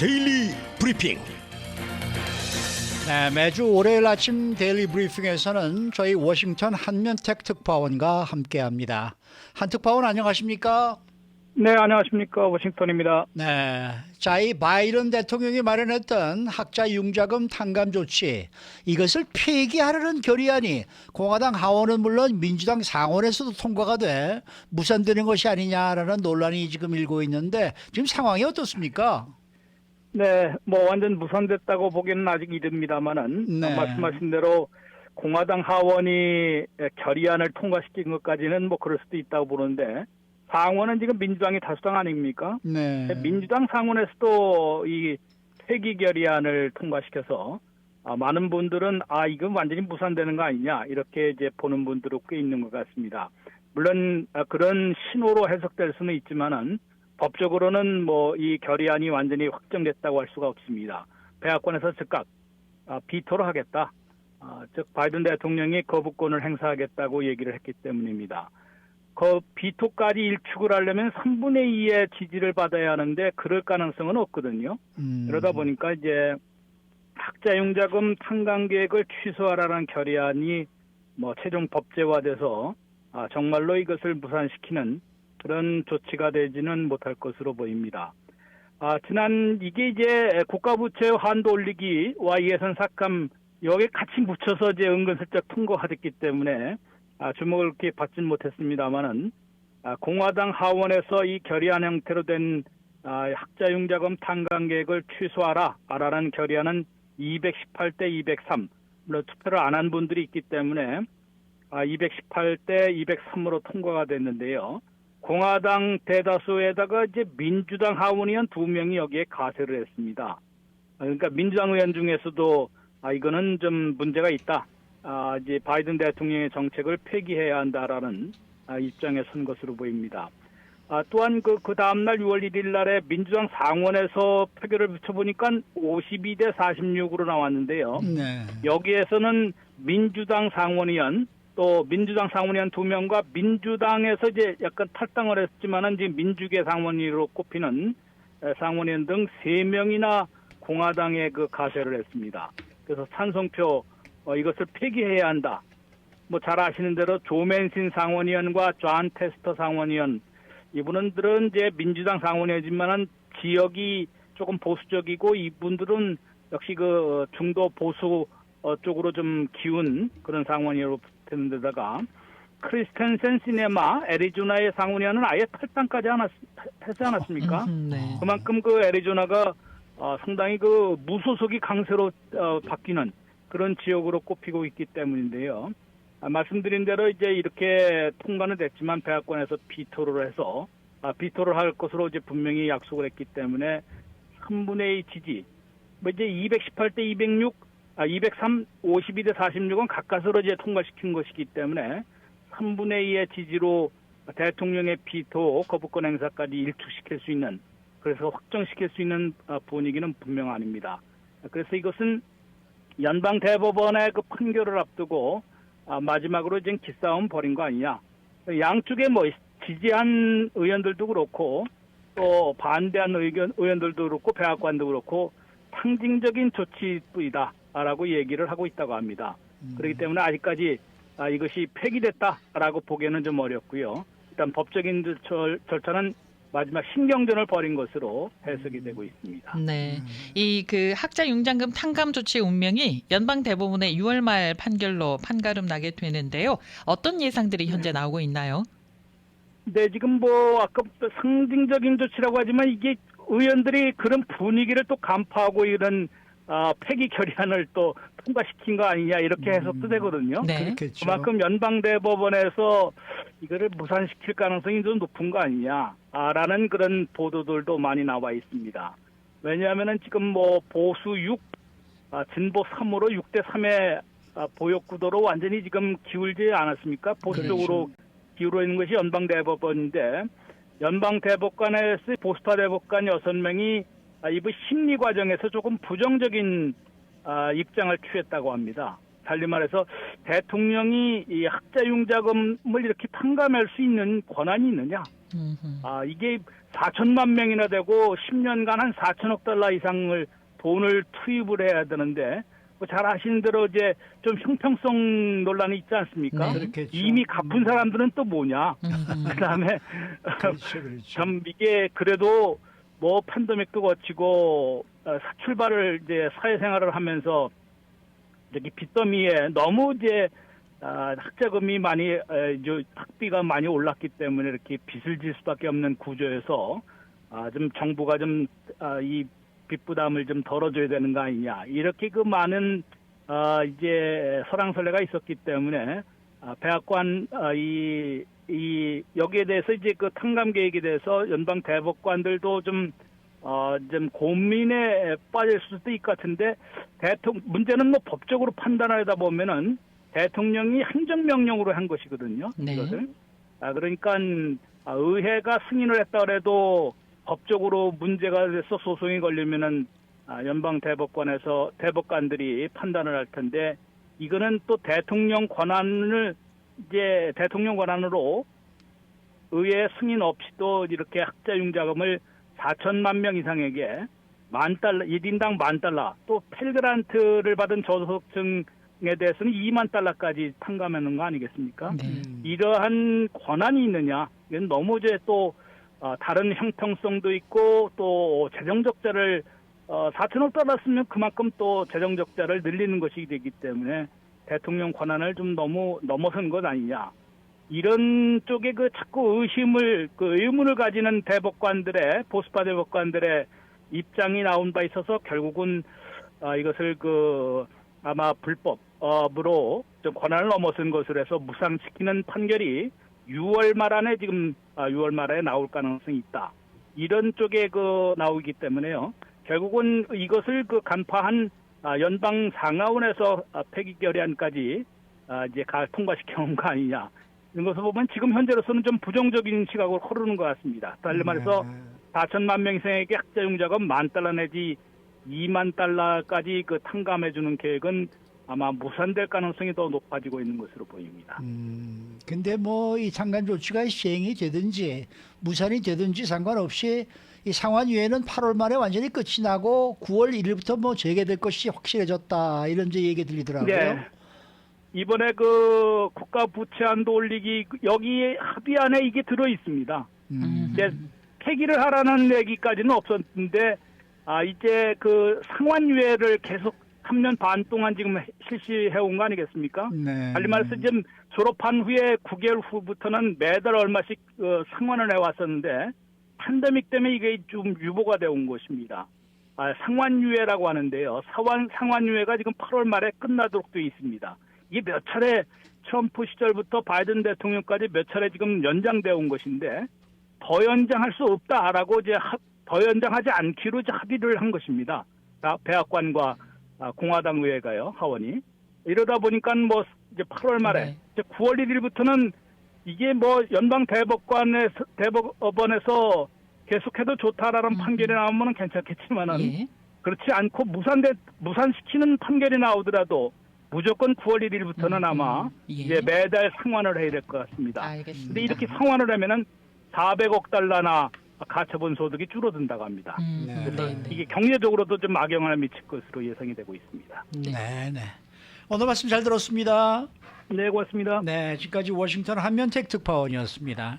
데일리 브리핑. 네, 매주 월요일 아침 데일리 브리핑에서는 저희 워싱턴 한면택 특파원과 함께합니다. 한 특파원 안녕하십니까? 네, 안녕하십니까. 워싱턴입니다. 네, 자, 이 바이든 대통령이 마련했던 학자 융자금 탕감 조치, 이것을 폐기하려는 결의안이 공화당 하원은 물론 민주당 상원에서도 통과가 돼 무산되는 것이 아니냐라는 논란이 지금 일고 있는데 지금 상황이 어떻습니까? 네, 뭐 완전 무산됐다고 보기에는 아직 이릅니다만은 네. 말씀하신 대로 공화당 하원이 결의안을 통과시킨 것까지는 뭐 그럴 수도 있다고 보는데 상원은 지금 민주당이 다수당 아닙니까? 네. 민주당 상원에서도 이 폐기 결의안을 통과시켜서 많은 분들은 이건 완전히 무산되는 거 아니냐 이렇게 이제 보는 분들도 꽤 있는 것 같습니다. 물론 그런 신호로 해석될 수는 있지만은 법적으로는 뭐 이 결의안이 완전히 확정됐다고 할 수가 없습니다. 백악관에서 즉각 비토를 하겠다. 즉 바이든 대통령이 거부권을 행사하겠다고 얘기를 했기 때문입니다. 그 비토까지 일축을 하려면 3분의 2의 지지를 받아야 하는데 그럴 가능성은 없거든요. 그러다 보니까 이제 학자융자금 탕감 계획을 취소하라는 결의안이 뭐 최종 법제화돼서 정말로 이것을 무산시키는 그런 조치가 되지는 못할 것으로 보입니다. 지난 이게 이제 국가부채 한도 올리기와 예산 삭감 여기에 같이 묻혀서 이제 은근슬쩍 통과됐기 때문에 주목을 그렇게 받지는 못했습니다만은 공화당 하원에서 이 결의안 형태로 된 학자융자금 탕감 계획을 취소하라라는 결의안은 218대 203 물론 투표를 안 한 분들이 있기 때문에 218대 203으로 통과가 됐는데요. 공화당 대다수에다가 이제 민주당 하원의원 2명이 여기에 가세를 했습니다. 그러니까 민주당 의원 중에서도 이거는 좀 문제가 있다. 이제 바이든 대통령의 정책을 폐기해야 한다라는 입장에 선 것으로 보입니다. 또한 그 다음날 6월 1일 날에 민주당 상원에서 표결을 붙여보니까 52대 46으로 나왔는데요. 네. 여기에서는 민주당 상원의원 또 민주당 상원의원 2명과 민주당에서 이제 약간 탈당을 했지만은 이제 민주계 상원의로 꼽히는 상원의원 등 3명이나 공화당에 그 가세를 했습니다. 그래서 찬성표 이것을 폐기해야 한다. 뭐 잘 아시는 대로 조 맨신 상원의원과 존 테스터 상원의원 이분들은 이제 민주당 상원의원이지만은 지역이 조금 보수적이고 이분들은 역시 그 중도 보수 쪽으로 좀 기운 그런 상원의원으로 되는 데다가 크리스텐센 시네마 애리조나의 상원의원은 아예 탈당까지 하지 않았습니까? 네. 그만큼 그 애리조나가 상당히 그 무소속이 강세로 바뀌는 그런 지역으로 꼽히고 있기 때문인데요. 말씀드린 대로 이제 이렇게 통과는 됐지만 백악관에서 비토를 해서 비토를 할 것으로 이제 분명히 약속을 했기 때문에 3분의 2 지지 뭐 이제 218대 206 203, 52대 46은 가까스로 이제 통과시킨 것이기 때문에 3분의 2의 지지로 대통령의 비토 거부권 행사까지 일축시킬 수 있는 그래서 확정시킬 수 있는 분위기는 분명 아닙니다. 그래서 이것은 연방 대법원의 그 판결을 앞두고 마지막으로 지금 기싸움 벌인 거 아니냐. 양쪽에 뭐 지지한 의원들도 그렇고 또 반대한 의원들도 그렇고 백악관도 그렇고 상징적인 조치뿐이다라고 얘기를 하고 있다고 합니다. 그렇기 때문에 아직까지 이것이 폐기됐다라고 보기에는 좀 어렵고요. 일단 법적인 절차는 마지막 신경전을 벌인 것으로 해석이 되고 있습니다. 네, 이 그 학자 융자금 탕감 조치의 운명이 연방 대법원의 6월 말 판결로 판가름 나게 되는데요. 어떤 예상들이 현재 나오고 있나요? 네, 지금 뭐 아까 상징적인 조치라고 하지만 이게 의원들이 그런 분위기를 또 간파하고 이런 폐기 결의안을 또 통과시킨 거 아니냐 이렇게 해석도 되거든요. 네. 그렇겠죠. 그만큼 연방대법원에서 이거를 무산시킬 가능성이 좀 높은 거 아니냐라는 그런 보도들도 많이 나와 있습니다. 왜냐하면은 지금 뭐 보수 6, 진보 3으로 6대 3의 보역 구도로 완전히 지금 기울지 않았습니까? 보수 쪽으로 기울어 있는 것이 연방대법원인데 연방대법관에서 보수파 대법관 6명이 이번 심리 과정에서 조금 부정적인 입장을 취했다고 합니다. 달리 말해서 대통령이 이 학자융자금을 이렇게 탕감할 수 있는 권한이 있느냐? 이게 4천만 명이나 되고 10년간 한 4천억 달러 이상을 돈을 투입을 해야 되는데 잘 아시는 대로 이제 좀 형평성 논란이 있지 않습니까? 네. 그렇겠죠. 이미 갚은 사람들은 또 뭐냐? 그다음에 그렇죠, 그렇죠. 참 이게 그래도 뭐 팬데믹도 거치고 출발을 이제 사회생활을 하면서 여기 빚더미에 너무 이제 학자금이 많이 학비가 많이 올랐기 때문에 이렇게 빚을 질 수밖에 없는 구조에서 좀 정부가 좀 이 빚 부담을 좀 덜어줘야 되는 거 아니냐 이렇게 그 많은 이제 설왕설래가 있었기 때문에 백악관 이 여기에 대해서 이제 그 탕감 계획에 대해서 연방 대법관들도 좀 고민에 빠질 수도 있을 것 같은데 문제는 뭐 법적으로 판단하다 보면은 대통령이 행정명령으로 한 것이거든요. 네. 이것을. 그러니까 의회가 승인을 했다 그래도 법적으로 문제가 돼서 소송이 걸리면은 연방 대법관에서 대법관들이 판단을 할 텐데 이거는 또 대통령 권한을 이제 대통령 권한으로 의회 승인 없이도 이렇게 학자융자금을 4천만 명 이상에게 $10,000, 1인당 $10,000, 또 펠그란트를 받은 저소득층에 대해서는 $20,000까지 탕감하는 거 아니겠습니까? 네. 이러한 권한이 있느냐? 이건 너무 이제 또 다른 형평성도 있고 또 재정 적자를 4천억 달러 쓰면 그만큼 또 재정 적자를 늘리는 것이 되기 때문에 대통령 권한을 좀 너무 넘어선 것 아니냐? 이런 쪽에 그 자꾸 의문을 가지는 대법관들의 보수파 대법관들의 입장이 나온 바 있어서 결국은 이것을 아마 불법으로 좀 권한을 넘어선 것으로 해서 무상시키는 판결이 6월 말 안에 지금 6월 말에 나올 가능성이 있다. 이런 쪽에 나오기 때문에요. 결국은 이것을 간파한 연방 상하원에서 폐기 결의안까지 이제 통과시켜 온 거 아니냐. 이런 것을 보면 지금 현재로서는 좀 부정적인 시각으로 흐르는 것 같습니다. 달리 말해서 4천만 명 이상에게 학자융자금 $10,000 내지 $20,000까지 탕감해주는 계획은 아마 무산될 가능성이 더 높아지고 있는 것으로 보입니다. 근데 뭐 이 창간 조치가 시행이 되든지 무산이 되든지 상관없이 이 상환유예는 8월 말에 완전히 끝이 나고 9월 1일부터 뭐 재개될 것이 확실해졌다 이런 이제 얘기 들리더라고요. 네. 이번에 국가 부채한도 올리기 여기 합의안에 이게 들어 있습니다. 이제 폐기를 하라는 얘기까지는 없었는데 이제 상환유예를 계속 3년 반 동안 지금 실시해 온 거 아니겠습니까? 네. 달리 말해서 지금 졸업한 후에 9개월 후부터는 매달 얼마씩 상환을 해왔었는데 팬데믹 때문에 이게 좀 유보가 되어 온 것입니다. 상환유예라고 하는데요. 상환유예가 지금 8월 말에 끝나도록 되어 있습니다. 이게 몇 차례 트럼프 시절부터 바이든 대통령까지 몇 차례 지금 연장되어 온 것인데 더 연장할 수 없다라고 이제 더 연장하지 않기로 이제 합의를 한 것입니다. 백악관과 공화당 의회가요, 하원이. 이러다 보니까 뭐 이제 8월 말에 네. 이제 9월 1일부터는 이게 뭐 연방 대법원에서 계속해도 좋다라는 판결이 나오면 괜찮겠지만은 예. 그렇지 않고 무산시키는 판결이 나오더라도 무조건 9월 1일부터는 아마 예. 이제 매달 상환을 해야 될 것 같습니다. 알겠습니다. 근데 이렇게 상환을 하면은 $400억 달러나 가처분 소득이 줄어든다고 합니다. 네. 그래서 이게 경제적으로도 좀 악영향을 미칠 것으로 예상이 되고 있습니다. 네, 네. 오늘 말씀 잘 들었습니다. 네, 고맙습니다. 네, 지금까지 워싱턴 한면택 특파원이었습니다.